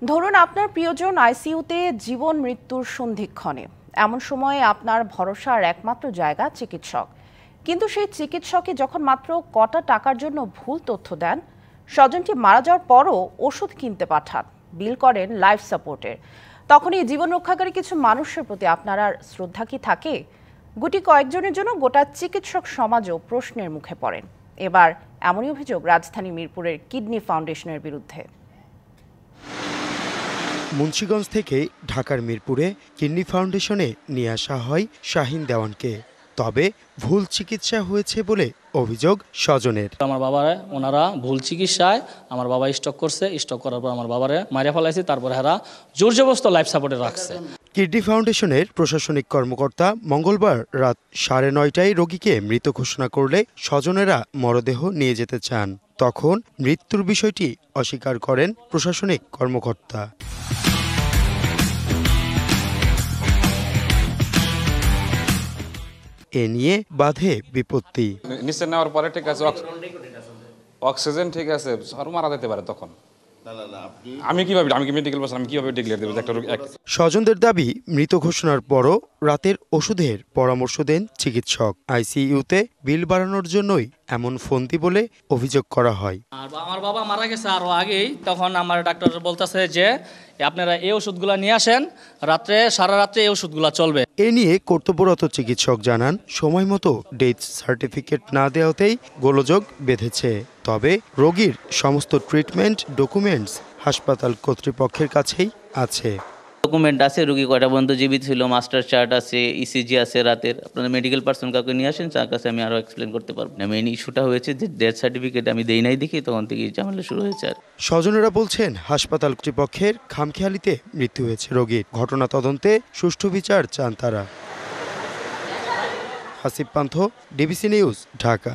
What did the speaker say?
ধরুন আপনার প্রিয়জন আইসিইউতে জীবন মৃত্যুর সন্ধিক্ষণে। এমন সময়ে আপনার ভরসার একমাত্র জায়গা চিকিৎসক। কিন্তু সেই চিকিৎসকই যখন মাত্র কটা টাকার জন্য ভুল তথ্য দেন, স্বজনটি মারা যাওয়ার পরও ওষুধ কিনতে পাঠান, বিল করেন লাইফ সাপোর্টের, তখন এই জীবন রক্ষাকারী কিছু মানুষের প্রতি আপনার আর শ্রদ্ধা কি থাকে? গুটি কয়েকজনের জন্য গোটা চিকিৎসক সমাজও প্রশ্নের মুখে পড়েন। এবার এমনই অভিযোগ রাজধানী মিরপুরের কিডনি ফাউন্ডেশনের বিরুদ্ধে। মুন্সিগঞ্জ থেকে ঢাকার মিরপুরে কিডনি ফাউন্ডেশনে নিয়ে আসা হয় শাহিন দেওয়ানকে। তবে ভুল চিকিৎসা হয়েছে বলে অভিযোগ স্বজনের। আমার বাবারে ওনারা ভুল চিকিৎসায় আমার বাবা স্ট্রোক করছে, স্ট্রোক করার পর আমার বাবারে মারিয়া ফেলাইছে, তারপরে হারা জোর জবরদস্ত লাইফ সাপোর্টে রাখছে। কিডনি ফাউন্ডেশনের প্রশাসনিক কর্মকর্তা মঙ্গলবার রাত 9:30টায় রোগীকে মৃত ঘোষণা করলে স্বজনেরা মরদেহ নিয়ে যেতে চান। তখন মৃত্যুর বিষয়টি অস্বীকার করেন প্রশাসনিক কর্মকর্তা। এ নিয়ে বাধে বিপত্তি। নিচে নেওয়ার পরে ঠিক আছে, অক্সিজেন ঠিক আছে, আর মারা যেতে পারে তখন। আমি কি মেডিকেল পার্সন, আমি কিভাবে ডিক্লেয়ার দেব একটা রোগী? স্বজনদের দাবি, মৃত ঘোষণার পরও রাতের ওষুধের পরামর্শ দেন চিকিৎসক। আইসিইউতে বিল বাড়ানোর জন্যই এমন ফন্দি বলে অভিযোগ করা হয়। আর আমার বাবা মারা গেছে আরো আগেই, তখন আমার ডাক্তার বলতেছে যে আপনারা এই ওষুধগুলো নিয়ে আসেন, সারা রাত্রে এই ওষুধগুলো চলবে। এ নিয়ে কর্তব্যরত চিকিৎসক জানান, সময় মতো ডেথ সার্টিফিকেট না দেওয়াতেই গোলযোগ বেঁধেছে। তবে রোগীর সমস্ত ট্রিটমেন্ট ডকুমেন্টস হাসপাতাল কর্তৃপক্ষের কাছেই আছে। ডকুমেন্ট আছে, রোগী কয়টা পর্যন্ত জীবিত ছিল, মাস্টার চার্ট আছে, ইসিজি আছে রাতের। আপনারা মেডিকেল পার্সন কাউকে নিয়ে আসেন, তার কাছে আমি আরও এক্সপ্লেন করতে পারবো। মেইন ইস্যুটা হয়েছে যে ডেথ সার্টিফিকেট আমি দেই নাই দেখি, তখন থেকে ঝামেলা শুরু হয়েছে। আর স্বজনেরা বলছেন, হাসপাতাল কর্তৃপক্ষের খামখেয়ালিতে মৃত্যু হয়েছে রোগীর। ঘটনা তদন্তে সুষ্ঠু বিচার চান তারা। হাসিব পান্থ, ডিবিসি নিউজ, ঢাকা।